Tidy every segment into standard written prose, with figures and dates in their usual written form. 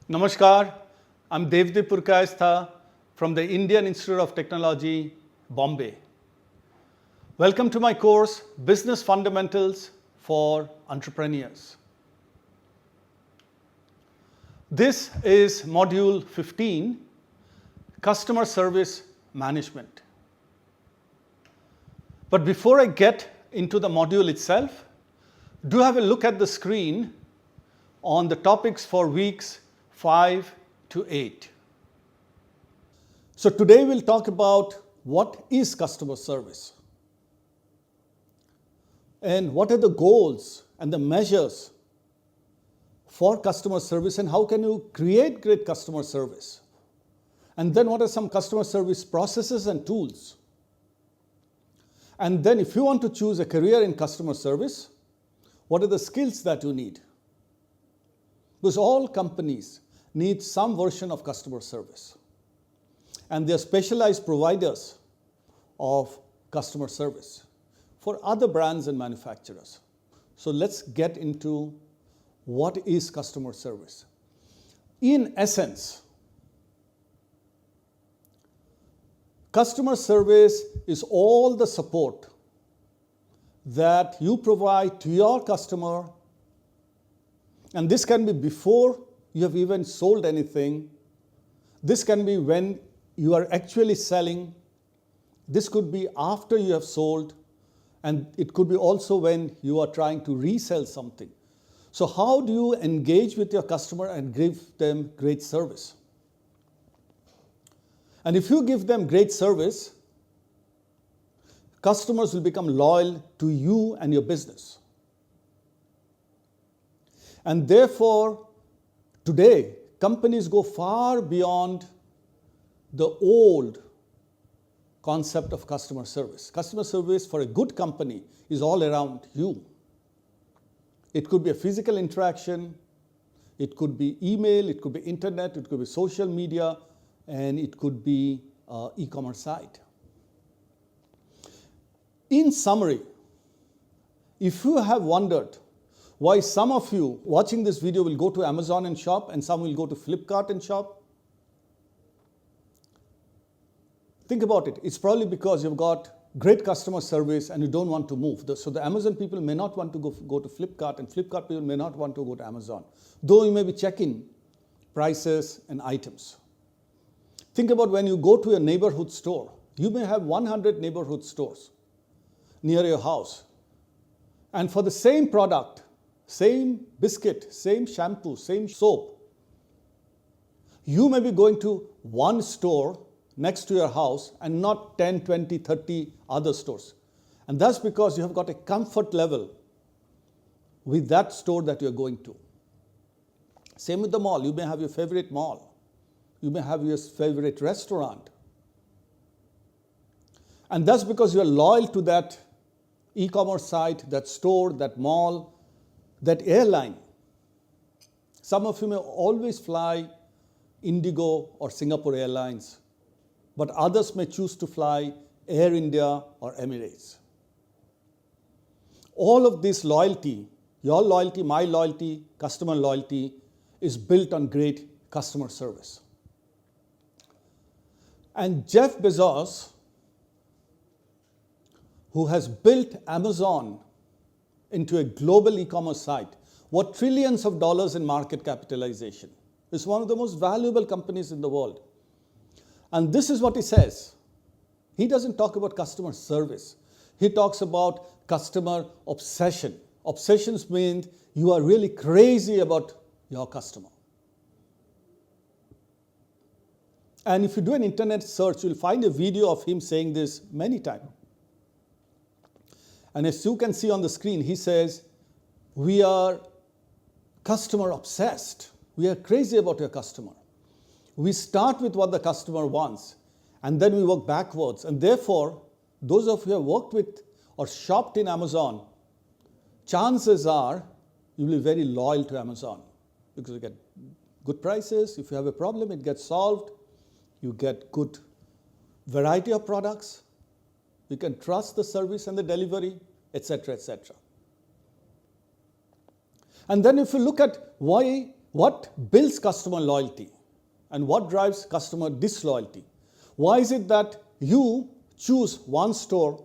Namaskar, I'm Devdeep Purkayastha from the Indian Institute of Technology, Bombay. Welcome to my course, Business Fundamentals for Entrepreneurs. This is Module 15, Customer Service Management. But before I get into the module itself, do have a look at the screen on the topics for weeks 5 to 8. So today we'll talk about what is customer service and what are the goals and the measures for customer service and how can you create great customer service. And then what are some customer service processes and tools. And then if you want to choose a career in customer service, what are the skills that you need? Because all companies need some version of customer service. And they're specialized providers of customer service for other brands and manufacturers. So let's get into what is customer service. In essence, customer service is all the support that you provide to your customer, and this can be before you have even sold anything. This can be when you are actually selling. This could be after you have sold, and it could be also when you are trying to resell something. So how do you engage with your customer and give them great service? And if you give them great service, customers will become loyal to you and your business. And therefore, today, companies go far beyond the old concept of customer service. Customer service for a good company is all around you. It could be a physical interaction, it could be email, it could be internet, it could be social media, and it could be e-commerce site. In summary, if you have wondered why some of you watching this video will go to Amazon and shop and some will go to Flipkart and shop, think about it. It's probably because you've got great customer service and you don't want to move. So the Amazon people may not want to go to Flipkart, and Flipkart people may not want to go to Amazon, though you may be checking prices and items. Think about when you go to a neighborhood store. You may have 100 neighborhood stores near your house. And for the same product, same biscuit, same shampoo, same soap, you may be going to one store next to your house and not 10, 20, 30 other stores. And that's because you have got a comfort level with that store that you're going to. Same with the mall. You may have your favorite mall. You may have your favorite restaurant. And that's because you're loyal to that e-commerce site, that store, that mall, that airline. Some of you may always fly Indigo or Singapore Airlines, but others may choose to fly Air India or Emirates. All of this loyalty, your loyalty, my loyalty, customer loyalty, is built on great customer service. And Jeff Bezos, who has built Amazon into a global e-commerce site, worth trillions of dollars in market capitalization, is one of the most valuable companies in the world. And this is what he says. He doesn't talk about customer service. He talks about customer obsession. Obsessions mean you are really crazy about your customer. And if you do an internet search, you'll find a video of him saying this many times. And as you can see on the screen, he says, we are customer obsessed. We are crazy about your customer. We start with what the customer wants, and then we work backwards. And therefore, those of you who have worked with or shopped in Amazon, chances are you will be very loyal to Amazon. because you get good prices. If you have a problem, it gets solved. You get good variety of products. You can trust the service and the delivery, etc., etc. And then if you look at what builds customer loyalty and what drives customer disloyalty, why is it that you choose one store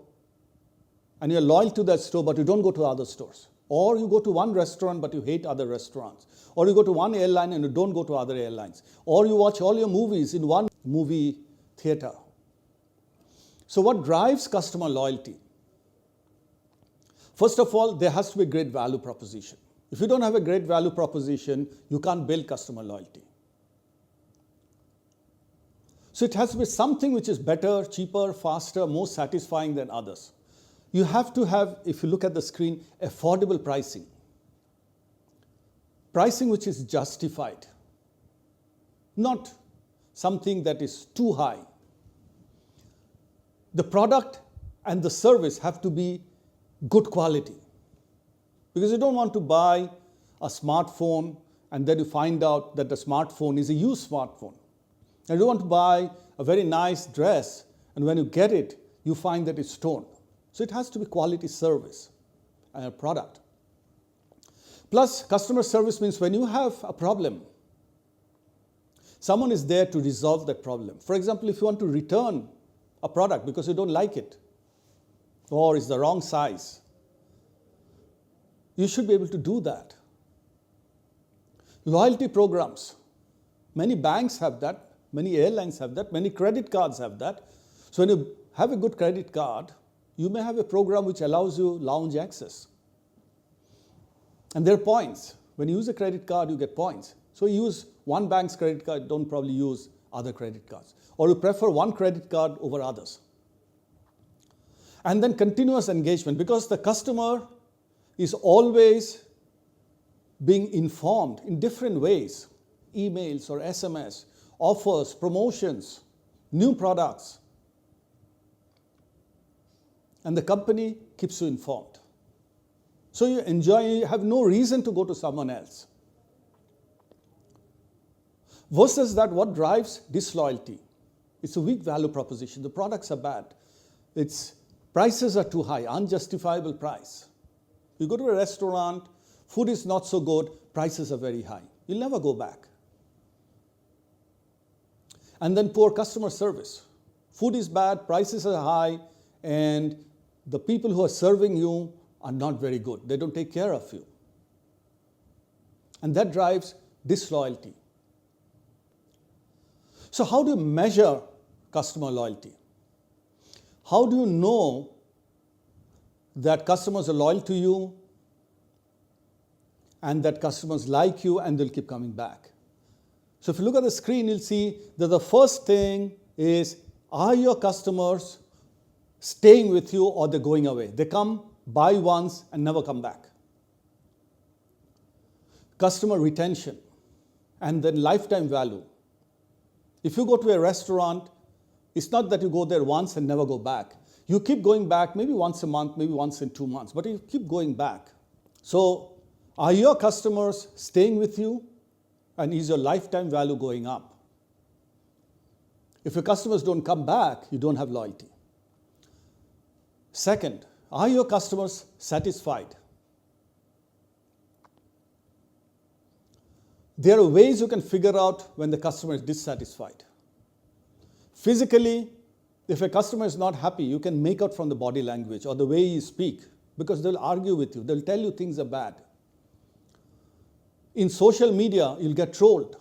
and you're loyal to that store, but you don't go to other stores? Or you go to one restaurant, but you hate other restaurants. Or you go to one airline and you don't go to other airlines. Or you watch all your movies in one movie theater. So what drives customer loyalty? First of all, there has to be a great value proposition. If you don't have a great value proposition, you can't build customer loyalty. So it has to be something which is better, cheaper, faster, more satisfying than others. You have to have, if you look at the screen, affordable pricing. Pricing which is justified, not something that is too high. The product and the service have to be good quality. Because you don't want to buy a smartphone and then you find out that the smartphone is a used smartphone. And you don't want to buy a very nice dress and when you get it, you find that it's torn. So it has to be quality service and a product. Plus, customer service means when you have a problem, someone is there to resolve that problem. For example, if you want to return a product because you don't like it or it's the wrong size, you should be able to do that. Loyalty programs. Many banks have that, many airlines have that, many credit cards have that. So when you have a good credit card, you may have a program which allows you lounge access. And there are points. When you use a credit card, you get points. So you use one bank's credit card, don't probably use other credit cards. Or you prefer one credit card over others. And then continuous engagement, because the customer is always being informed in different ways, emails or SMS, offers, promotions, new products. And the company keeps you informed. So you enjoy, you have no reason to go to someone else. Versus that, what drives disloyalty? It's a weak value proposition. The products are bad. Prices are too high, unjustifiable price. You go to a restaurant, food is not so good, prices are very high. You'll never go back. And then poor customer service. Food is bad, prices are high, and the people who are serving you are not very good. They don't take care of you. And that drives disloyalty. So how do you measure customer loyalty? How do you know that customers are loyal to you and that customers like you and they'll keep coming back? So if you look at the screen, you'll see that the first thing is, are your customers staying with you or they're going away? They come, buy once and never come back. Customer retention and then lifetime value. If you go to a restaurant, it's not that you go there once and never go back. You keep going back, maybe once a month, maybe once in 2 months, but you keep going back. So are your customers staying with you and is your lifetime value going up? If your customers don't come back, you don't have loyalty. Second, are your customers satisfied? There are ways you can figure out when the customer is dissatisfied. Physically, if a customer is not happy, you can make out from the body language or the way you speak, because they'll argue with you. They'll tell you things are bad. In social media, you'll get trolled.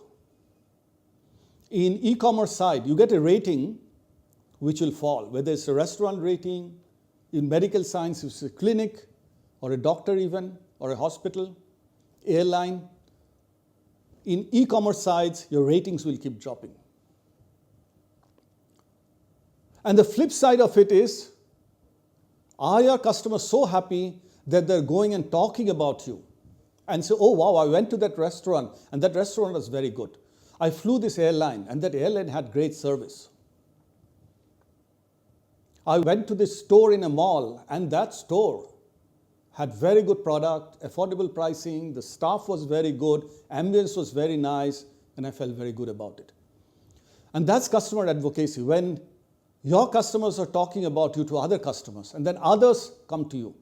In e-commerce side, you get a rating which will fall, whether it's a restaurant rating, in medical science, it's a clinic or a doctor even, or a hospital, airline. In e-commerce sites, your ratings will keep dropping. And the flip side of it is, are your customers so happy that they're going and talking about you and say, oh wow, I went to that restaurant and that restaurant was very good. I flew this airline and that airline had great service. I went to this store in a mall and that store had very good product, affordable pricing, the staff was very good, ambience was very nice, and I felt very good about it. And that's customer advocacy, when your customers are talking about you to other customers, and then others come to you.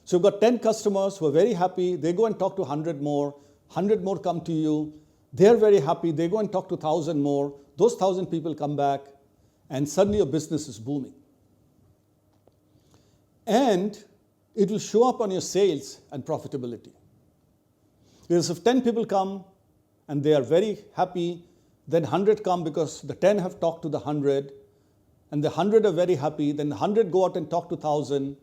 So you've got 10 customers who are very happy, they go and talk to 100 more, 100 more come to you, they're very happy, they go and talk to 1,000 more, those 1,000 people come back, and suddenly your business is booming. And it will show up on your sales and profitability. Because if 10 people come and they are very happy, then 100 come because the 10 have talked to the 100, and the 100 are very happy, then the 100 go out and talk to 1,000.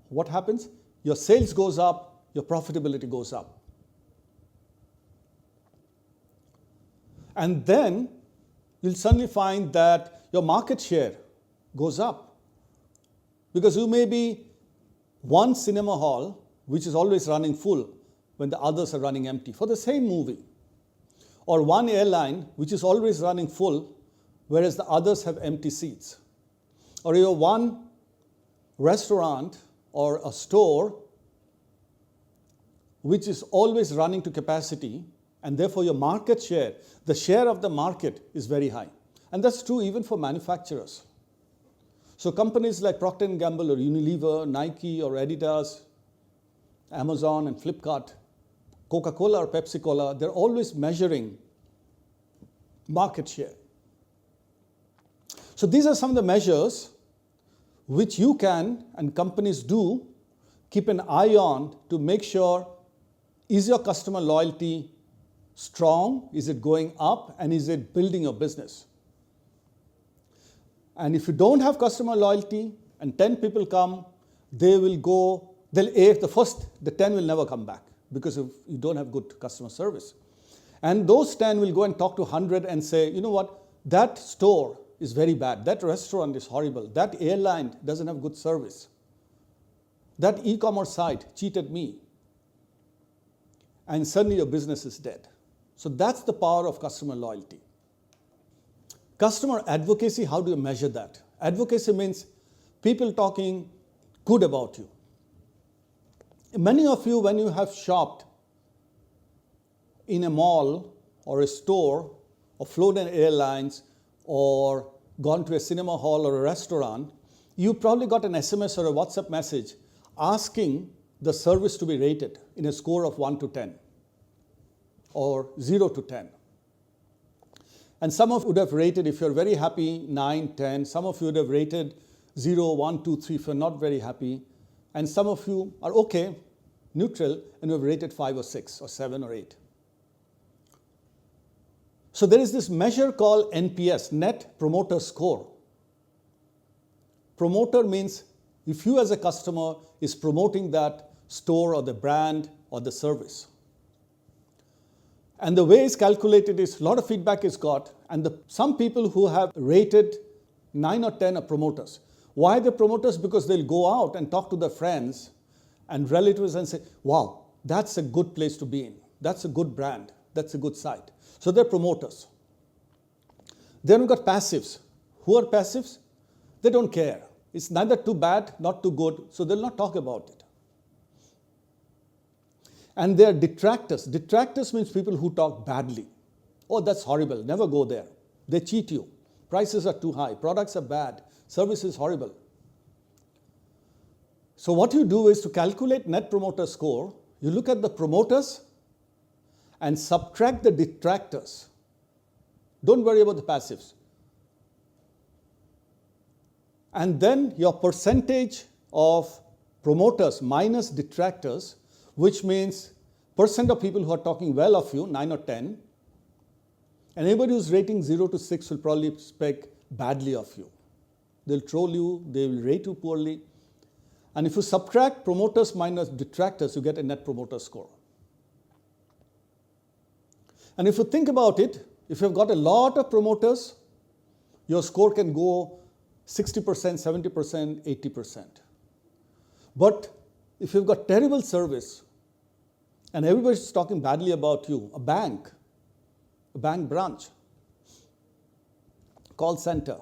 What happens? Your sales goes up, your profitability goes up. And then you'll suddenly find that your market share goes up. Because you may be one cinema hall which is always running full when the others are running empty for the same movie. Or one airline which is always running full whereas the others have empty seats. Or you're one restaurant or a store which is always running to capacity, and therefore your market share, the share of the market, is very high. And that's true even for manufacturers. So companies like Procter & Gamble or Unilever, Nike or Adidas, Amazon and Flipkart, Coca-Cola or Pepsi-Cola, they're always measuring market share. So these are some of the measures which you can, and companies do, keep an eye on to make sure, is your customer loyalty strong? Is it going up? And is it building your business? And if you don't have customer loyalty and 10 people come, they will go, the 10 will never come back because if you don't have good customer service. And those 10 will go and talk to 100 and say, you know what, that store is very bad, that restaurant is horrible, that airline doesn't have good service, that e-commerce site cheated me. And suddenly your business is dead. So that's the power of customer loyalty. Customer advocacy, how do you measure that? Advocacy means people talking good about you. Many of you, when you have shopped in a mall or a store or flown in airlines or gone to a cinema hall or a restaurant, you probably got an SMS or a WhatsApp message asking the service to be rated in a score of 1 to 10 or 0 to 10. And some of you would have rated, if you're very happy, 9, 10. Some of you would have rated 0, 1, 2, 3 if you're not very happy. And some of you are okay, neutral, and you have rated 5 or 6 or 7 or 8. So there is this measure called NPS, Net Promoter Score. Promoter means if you as a customer is promoting that store or the brand or the service. And the way it's calculated is a lot of feedback is got, and some people who have rated 9 or 10 are promoters. Why they're promoters? Because they'll go out and talk to their friends and relatives and say, wow, that's a good place to be in. That's a good brand. That's a good site. So they're promoters. Then we've got passives. Who are passives? They don't care. It's neither too bad, not too good, so they'll not talk about it. And they're detractors. Detractors means people who talk badly. Oh, that's horrible. Never go there. They cheat you. Prices are too high. Products are bad. Service is horrible. So what you do is to calculate Net Promoter Score, you look at the promoters and subtract the detractors. Don't worry about the passives. And then your percentage of promoters minus detractors, which means percent of people who are talking well of you, 9 or 10, and anybody who's rating 0 to 6 will probably speak badly of you. They'll troll you, they will rate you poorly. And if you subtract promoters minus detractors, you get a Net Promoter Score. And if you think about it, if you've got a lot of promoters, your score can go 60%, 70%, 80%. But if you've got terrible service and everybody's talking badly about you, a bank branch, call center,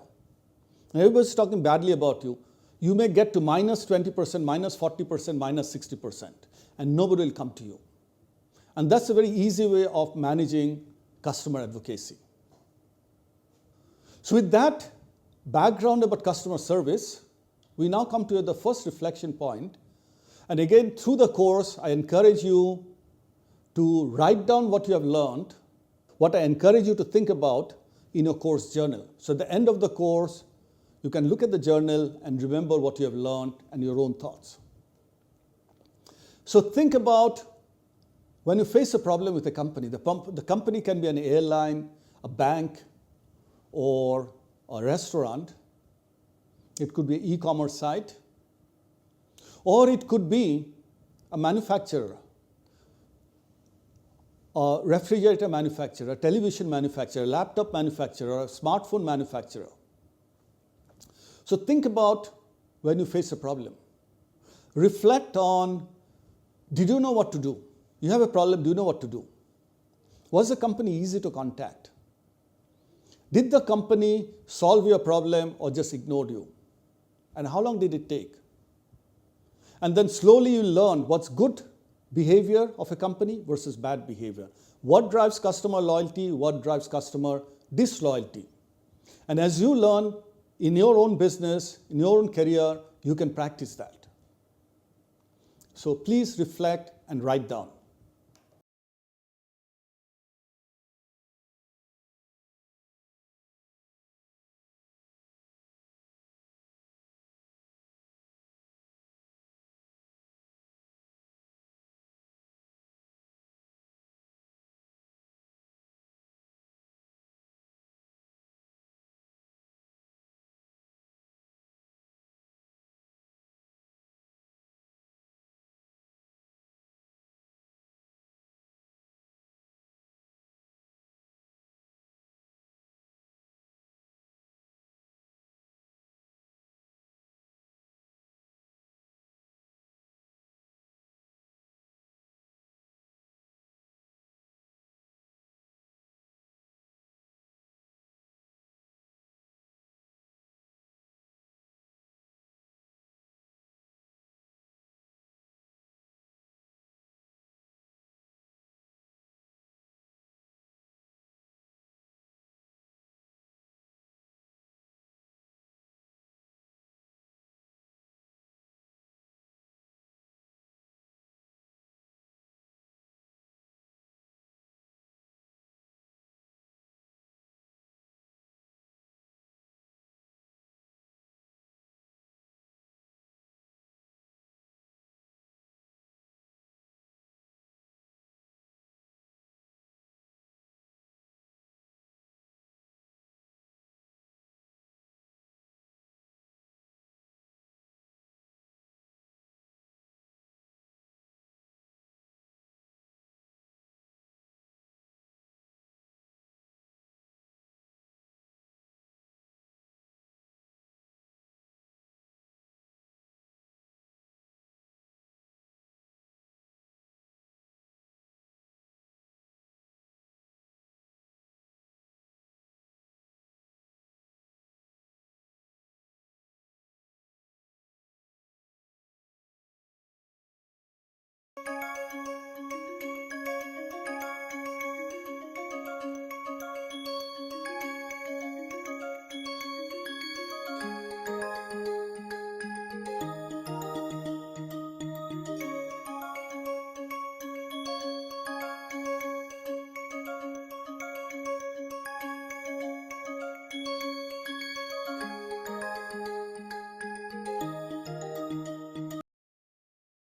and everybody's talking badly about you, you may get to minus 20%, minus 40%, minus 60%, and nobody will come to you. And that's a very easy way of managing customer advocacy. So with that background about customer service, we now come to the first reflection point. And again, through the course, I encourage you to write down what you have learned, what I encourage you to think about in your course journal. So at the end of the course, you can look at the journal and remember what you have learned and your own thoughts. So think about when you face a problem with a company. The company can be an airline, a bank, or a restaurant. It could be an e-commerce site, or it could be a manufacturer, a refrigerator manufacturer, a television manufacturer, a laptop manufacturer, a smartphone manufacturer. So think about when you face a problem. Reflect on, did you know what to do? You have a problem, do you know what to do? Was the company easy to contact? Did the company solve your problem or just ignored you? And how long did it take? And then slowly you learn what's good behavior of a company versus bad behavior. What drives customer loyalty? What drives customer disloyalty? And as you learn in your own business, in your own career, you can practice that. So please reflect and write down.